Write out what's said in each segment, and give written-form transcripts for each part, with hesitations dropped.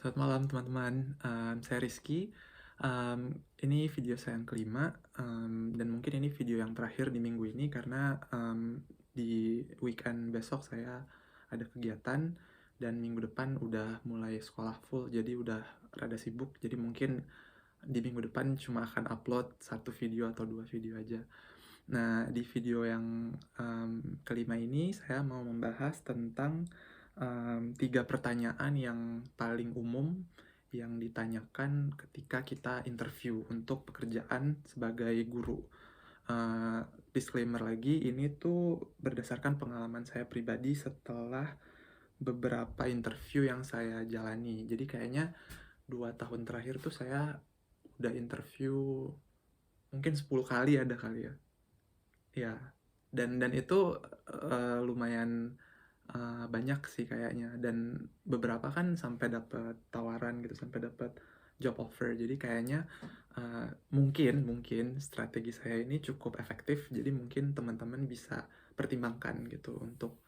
Selamat malam teman-teman, saya Rizky. Ini video saya yang kelima, dan mungkin ini video yang terakhir di minggu ini karena, di weekend besok saya ada kegiatan dan minggu depan udah mulai sekolah full, jadi udah rada sibuk. Jadi mungkin di minggu depan cuma akan upload satu video atau 2 video aja. Nah, di video yang, kelima ini saya mau membahas tentang, 3 pertanyaan yang paling umum yang ditanyakan ketika kita interview untuk pekerjaan sebagai guru. Disclaimer lagi, ini tuh berdasarkan pengalaman saya pribadi setelah beberapa interview yang saya jalani. Jadi kayaknya 2 tahun terakhir tuh saya udah interview mungkin 10 kali ada kali ya. Ya, dan itu, lumayan, banyak sih kayaknya, dan beberapa kan sampai dapet tawaran gitu, sampai dapet job offer. Jadi kayaknya, mungkin mungkin strategi saya ini cukup efektif, jadi mungkin teman-teman bisa pertimbangkan gitu untuk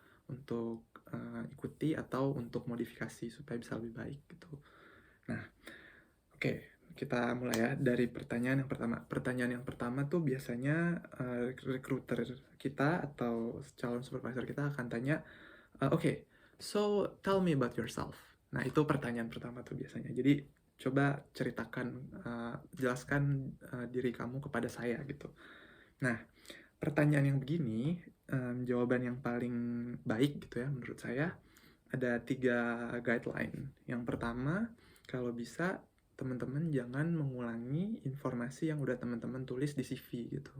ikuti atau untuk modifikasi supaya bisa lebih baik gitu. Nah, oke, kita mulai ya dari pertanyaan yang pertama. Pertanyaan yang pertama tuh biasanya recruiter kita atau calon supervisor kita akan tanya, "Oke, so tell me about yourself." Nah, itu pertanyaan pertama tuh biasanya. Jadi coba ceritakan, jelaskan diri kamu kepada saya gitu. Nah, pertanyaan yang begini, jawaban yang paling baik gitu ya menurut saya ada 3 guideline. Yang pertama, kalau bisa teman-teman jangan mengulangi informasi yang udah teman-teman tulis di CV gitu.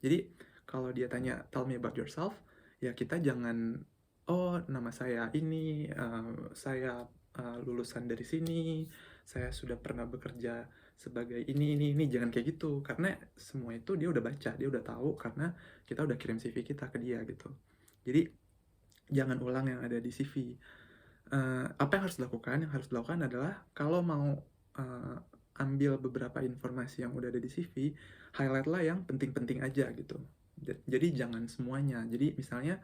Jadi kalau dia tanya tell me about yourself, ya kita jangan, oh nama saya ini, saya lulusan dari sini, saya sudah pernah bekerja sebagai ini, jangan kayak gitu. Karena semua itu dia udah baca, dia udah tahu karena kita udah kirim CV kita ke dia gitu. Jadi jangan ulang yang ada di CV. Apa yang harus dilakukan? Yang harus dilakukan adalah kalau mau, eee, ambil beberapa informasi yang udah ada di CV, highlight-lah yang penting-penting aja gitu. Jadi jangan semuanya. Jadi misalnya,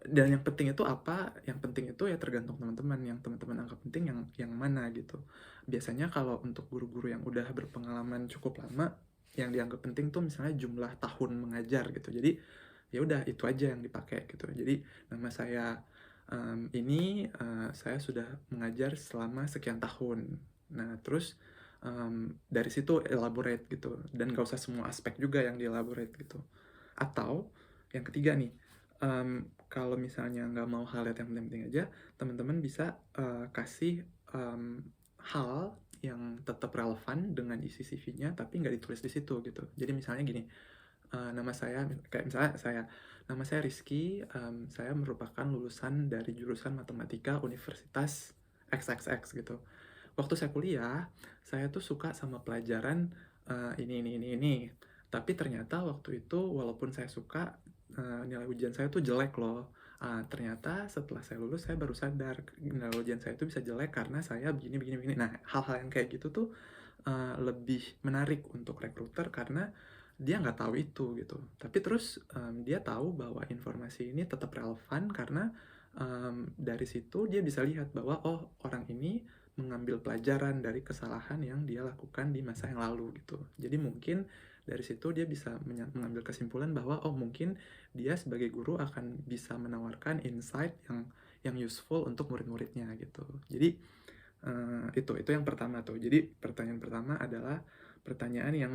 dan yang penting itu apa? Yang penting itu ya tergantung teman-teman, yang teman-teman anggap penting yang mana gitu. Biasanya kalau untuk guru-guru yang udah berpengalaman cukup lama, yang dianggap penting tuh misalnya jumlah tahun mengajar gitu. Jadi ya udah itu aja yang dipakai gitu. Jadi nama saya ini, saya sudah mengajar selama sekian tahun. Nah, terus, dari situ elaborate gitu, dan gak usah semua aspek juga yang di-elaborate gitu. Atau yang ketiga nih, kalau misalnya nggak mau highlight yang penting-penting aja, teman-teman bisa, kasih, hal yang tetap relevan dengan isi CV-nya, tapi nggak ditulis di situ gitu. Jadi misalnya gini, nama saya kayak misalnya nama saya Rizky, saya merupakan lulusan dari jurusan Matematika Universitas XXX gitu. Waktu saya kuliah, saya tuh suka sama pelajaran, ini. Tapi ternyata waktu itu walaupun saya suka, nilai ujian saya tuh jelek loh. Ternyata setelah saya lulus saya baru sadar nilai ujian saya itu bisa jelek karena saya begini. Nah, hal-hal yang kayak gitu tuh, lebih menarik untuk recruiter karena dia nggak tahu itu gitu. Tapi terus, dia tahu bahwa informasi ini tetap relevan karena, dari situ dia bisa lihat bahwa, oh orang ini mengambil pelajaran dari kesalahan yang dia lakukan di masa yang lalu gitu. Jadi mungkin dari situ dia bisa mengambil kesimpulan bahwa, oh mungkin dia sebagai guru akan bisa menawarkan insight yang useful untuk murid-muridnya gitu. Jadi, itu yang pertama tuh. Jadi pertanyaan pertama adalah pertanyaan yang,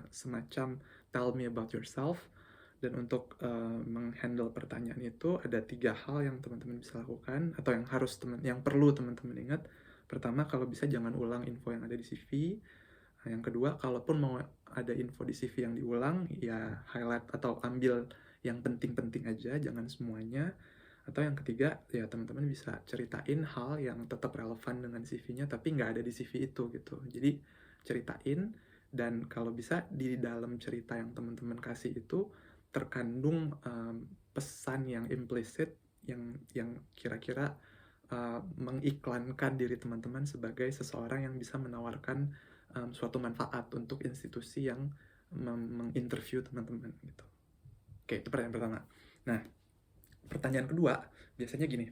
semacam tell me about yourself, dan untuk, meng-handle pertanyaan itu ada 3 hal yang teman-teman bisa lakukan atau yang perlu teman-teman ingat. Pertama, kalau bisa jangan ulang info yang ada di CV. Yang kedua, kalaupun mau ada info di CV yang diulang, ya highlight atau ambil yang penting-penting aja, jangan semuanya. Atau yang ketiga, ya teman-teman bisa ceritain hal yang tetap relevan dengan CV-nya tapi nggak ada di CV itu gitu. Jadi ceritain, dan kalau bisa di dalam cerita yang teman-teman kasih itu terkandung, pesan yang implisit yang kira-kira, mengiklankan diri teman-teman sebagai seseorang yang bisa menawarkan, suatu manfaat untuk institusi yang menginterview teman-teman gitu. Oke, itu pertanyaan pertama. Nah, pertanyaan kedua biasanya gini,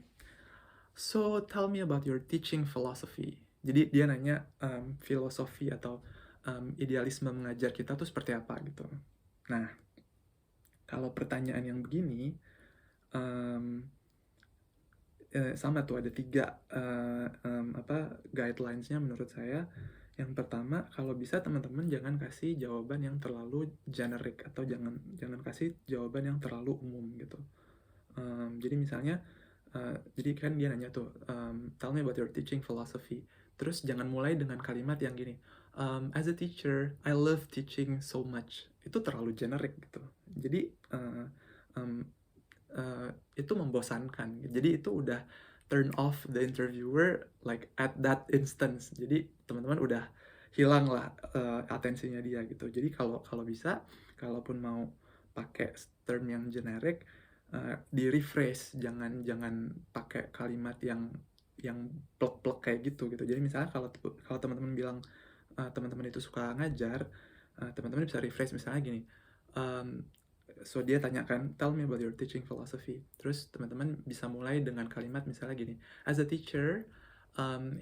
"So tell me about your teaching philosophy." Jadi dia nanya, filosofi atau, idealisme mengajar kita tuh seperti apa gitu. Nah, kalau pertanyaan yang begini, mmm, sama tuh ada 3 guidelines-nya menurut saya. Yang pertama, kalau bisa teman-teman jangan kasih jawaban yang terlalu generik atau jangan jangan kasih jawaban yang terlalu umum gitu. Jadi misalnya, jadi kan dia nanya tuh, "Tell me about your teaching philosophy." Terus jangan mulai dengan kalimat yang gini, "As a teacher, I love teaching so much." Itu terlalu generik gitu. Jadi, mmm, itu membosankan. Jadi itu udah turn off the interviewer like at that instance. Jadi teman-teman udah hilang lah, atensinya dia gitu. Jadi kalau kalau bisa, kalaupun mau pakai term yang generic, di-rephrase, jangan jangan pakai kalimat yang plek-plek kayak gitu, gitu. Jadi misalnya kalau teman-teman bilang, teman-teman itu suka ngajar, teman-teman bisa rephrase misalnya gini, mmm, so dia tanya kan, "Tell me about your teaching philosophy." Terus teman-teman bisa mulai dengan kalimat misalnya gini, "As a teacher,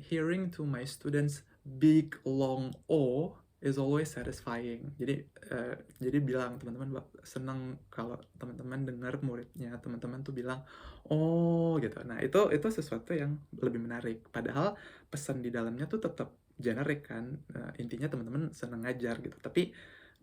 hearing to my students big long O is always satisfying." Jadi bilang teman-teman senang kalau teman-teman dengar muridnya teman-teman tuh bilang, "Oh," gitu. Nah, itu sesuatu yang lebih menarik. Padahal pesan di dalamnya tuh tetap generik kan, intinya teman-teman senang ngajar gitu. Tapi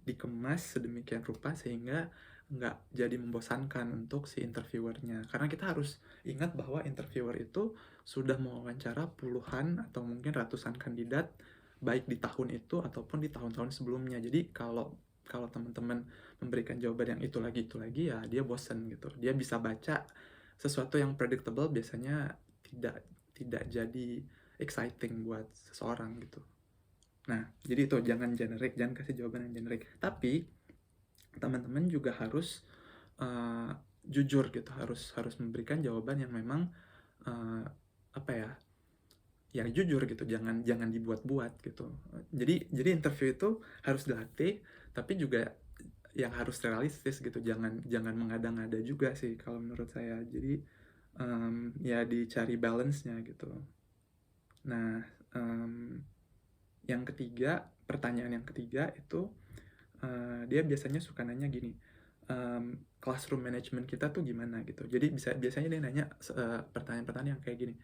dikemas sedemikian rupa sehingga nggak jadi membosankan untuk si interviewernya. Karena kita harus ingat bahwa interviewer itu sudah mewawancara puluhan atau mungkin ratusan kandidat, baik di tahun itu ataupun di tahun-tahun sebelumnya. Jadi kalau kalau teman-teman memberikan jawaban yang itu lagi, ya dia bosen gitu. Dia bisa baca sesuatu yang predictable biasanya tidak tidak jadi exciting buat seseorang gitu. Nah, jadi itu jangan generik, jangan kasih jawaban yang generik. Tapi teman-teman juga harus uh, jujur gitu, harus harus memberikan jawaban yang memang uh, apa ya, yang jujur gitu, jangan jangan dibuat-buat gitu. Jadi interview itu harus dilatih, tapi juga yang harus realistis gitu, jangan jangan mengada-ngada juga sih kalau menurut saya. Jadi ya dicari balance-nya gitu. Nah, yang ketiga, pertanyaan yang ketiga itu dia biasanya suka nanya gini, classroom management kita tuh gimana gitu. Jadi biasanya dia nanya pertanyaan-pertanyaan yang kayak gini,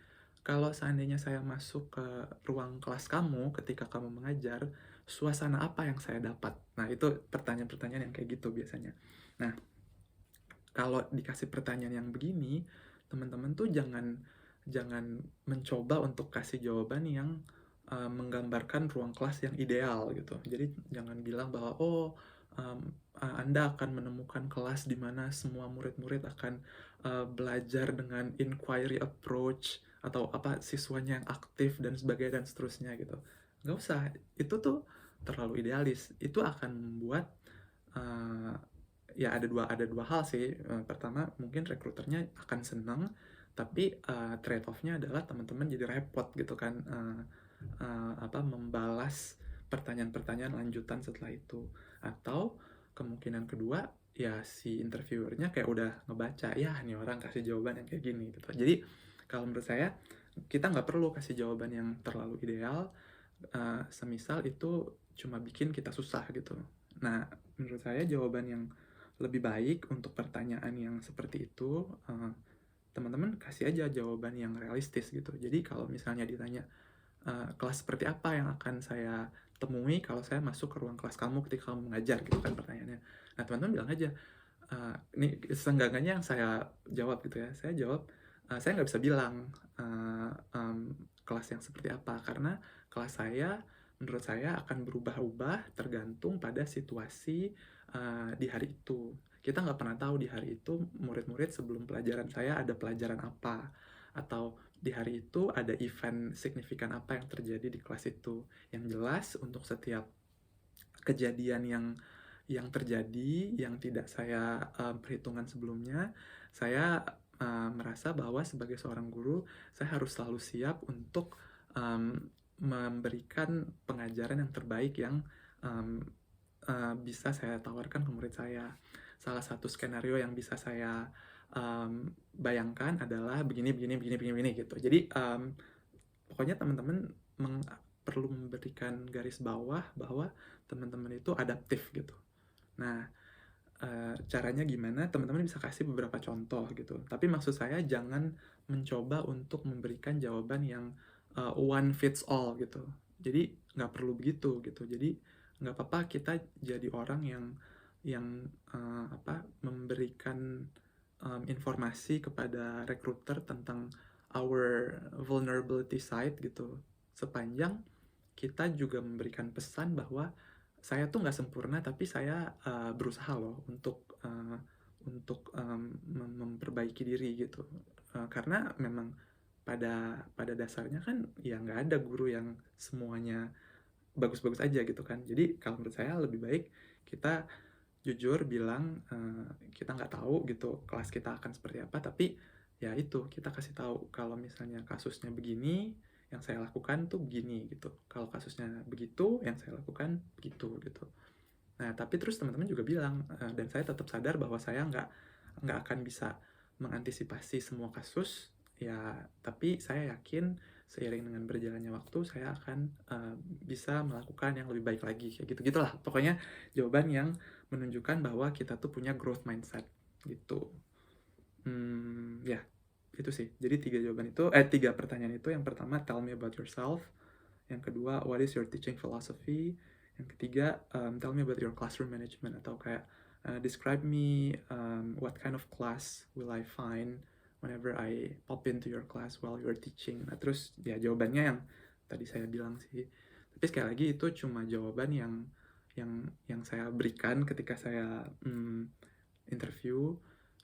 "Kalau seandainya saya masuk ke ruang kelas kamu ketika kamu mengajar, suasana apa yang saya dapat?" Nah, itu pertanyaan-pertanyaan yang kayak gitu biasanya. Nah, kalau dikasih pertanyaan yang begini, teman-teman tuh jangan jangan mencoba untuk kasih jawaban yang menggambarkan ruang kelas yang ideal gitu. Jadi jangan bilang bahwa oh, Anda akan menemukan kelas di mana semua murid-murid akan belajar dengan inquiry approach atau apa siswanya yang aktif dan sebagainya dan seterusnya gitu. Nggak usah, itu tuh terlalu idealis. Itu akan membuat uh, ya ada dua hal sih. Pertama, mungkin rekruternya akan senang, tapi trade off-nya adalah teman-teman jadi repot gitu kan, membalas pertanyaan-pertanyaan lanjutan setelah itu. Atau kemungkinan kedua, ya si interviewernya kayak udah ngebaca, ya nih orang kasih jawaban yang kayak gini gitu. Jadi kalau menurut saya, kita nggak perlu kasih jawaban yang terlalu ideal, semisal itu cuma bikin kita susah gitu. Nah, menurut saya jawaban yang lebih baik untuk pertanyaan yang seperti itu, teman-teman kasih aja jawaban yang realistis gitu. Jadi kalau misalnya ditanya, kelas seperti apa yang akan saya temui kalau saya masuk ke ruang kelas kamu ketika kamu mengajar gitu kan pertanyaannya. Nah, teman-teman bilang aja, ini seenggaknya yang saya jawab gitu ya, saya jawab, saya nggak bisa bilang kelas yang seperti apa, karena kelas saya menurut saya akan berubah-ubah tergantung pada situasi di hari itu. Kita nggak pernah tahu di hari itu murid-murid sebelum pelajaran saya ada pelajaran apa, atau di hari itu ada event signifikan apa yang terjadi di kelas itu. Yang jelas untuk setiap kejadian yang terjadi yang tidak saya perhitungkan sebelumnya, saya merasa bahwa sebagai seorang guru saya harus selalu siap untuk memberikan pengajaran yang terbaik yang um, bisa saya tawarkan ke murid saya. Salah satu skenario yang bisa saya bayangkan adalah begini begini begini begini begini gitu. Jadi, pokoknya teman-teman perlu memberikan garis bawah bahwa teman-teman itu adaptif gitu. Nah, caranya gimana, teman-teman bisa kasih beberapa contoh gitu. Tapi maksud saya jangan mencoba untuk memberikan jawaban yang, one fits all gitu. Jadi nggak perlu begitu gitu. Jadi nggak apa-apa kita jadi orang yang, memberikan, informasi kepada recruiter tentang our vulnerability side gitu. Sepanjang kita juga memberikan pesan bahwa saya tuh nggak sempurna, tapi saya, berusaha loh untuk memperbaiki diri gitu. Karena memang pada dasarnya kan ya nggak ada guru yang semuanya bagus-bagus aja gitu kan. Jadi kalau menurut saya lebih baik kita jujur bilang, kita nggak tahu gitu kelas kita akan seperti apa, tapi ya itu, kita kasih tahu kalau misalnya kasusnya begini, yang saya lakukan tuh begini gitu. Kalau kasusnya begitu, yang saya lakukan begitu gitu. Nah, tapi terus teman-teman juga bilang, dan saya tetap sadar bahwa saya nggak akan bisa mengantisipasi semua kasus, ya tapi saya yakin seiring dengan berjalannya waktu, saya akan, bisa melakukan yang lebih baik lagi, kayak gitu-gitulah. Pokoknya jawaban yang menunjukkan bahwa kita tuh punya growth mindset, gitu. Ya, itu sih. Jadi 3 pertanyaan itu, yang pertama, tell me about yourself. Yang kedua, what is your teaching philosophy? Yang ketiga, tell me about your classroom management, atau kayak, describe me, what kind of class will I find whenever I pop into your class while you're teaching. Nah, terus ya jawabannya yang tadi saya bilang sih. Tapi sekali lagi itu cuma jawaban yang saya berikan ketika saya interview,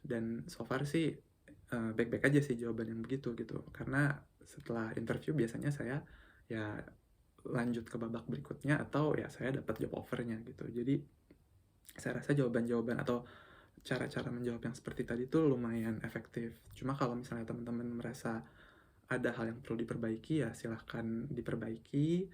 dan so far sih baik-baik aja sih jawaban yang begitu gitu. Karena setelah interview biasanya saya ya lanjut ke babak berikutnya, atau ya saya dapat job offer-nya gitu. Jadi saya rasa jawaban-jawaban atau cara-cara menjawab yang seperti tadi tuh lumayan efektif. Cuma kalau misalnya teman-teman merasa ada hal yang perlu diperbaiki, ya silahkan diperbaiki.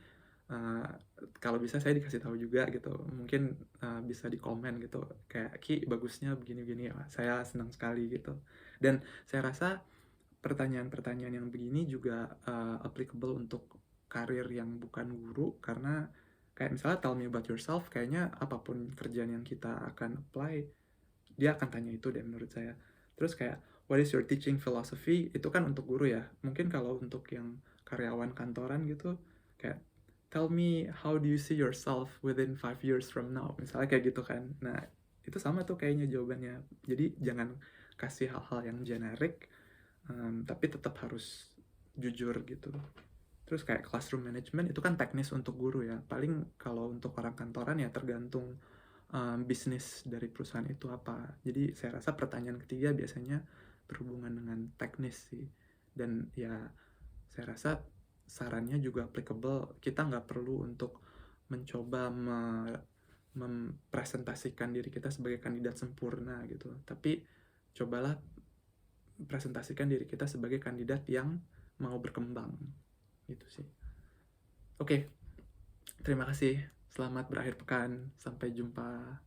Kalau bisa saya dikasih tahu juga gitu, mungkin bisa di komen gitu, kayak Ki bagusnya begini-begini. Saya senang sekali gitu. Dan saya rasa pertanyaan-pertanyaan yang begini juga applicable untuk karir yang bukan guru, karena kayak misalnya tell me about yourself, kayaknya apapun kerjaan yang kita akan apply, dia akan tanya itu deh menurut saya. Terus kayak what is your teaching philosophy, itu kan untuk guru ya. Mungkin kalau untuk yang karyawan kantoran gitu, kayak tell me how do you see yourself within 5 years from now, misalnya kayak gitu kan. Nah, itu sama tuh kayaknya jawabannya. Jadi jangan kasih hal-hal yang generik, tapi tetap harus jujur gitu. Terus kayak classroom management itu kan teknis untuk guru ya. Paling kalau untuk orang kantoran ya tergantung bisnis dari perusahaan itu apa. Jadi saya rasa pertanyaan ketiga biasanya berhubungan dengan teknis sih. Dan ya saya rasa sarannya juga applicable. Kita nggak perlu untuk mencoba mempresentasikan diri kita sebagai kandidat sempurna gitu. Tapi cobalah presentasikan diri kita sebagai kandidat yang mau berkembang. Gitu sih. Oke, terima kasih. Selamat berakhir pekan. Sampai jumpa.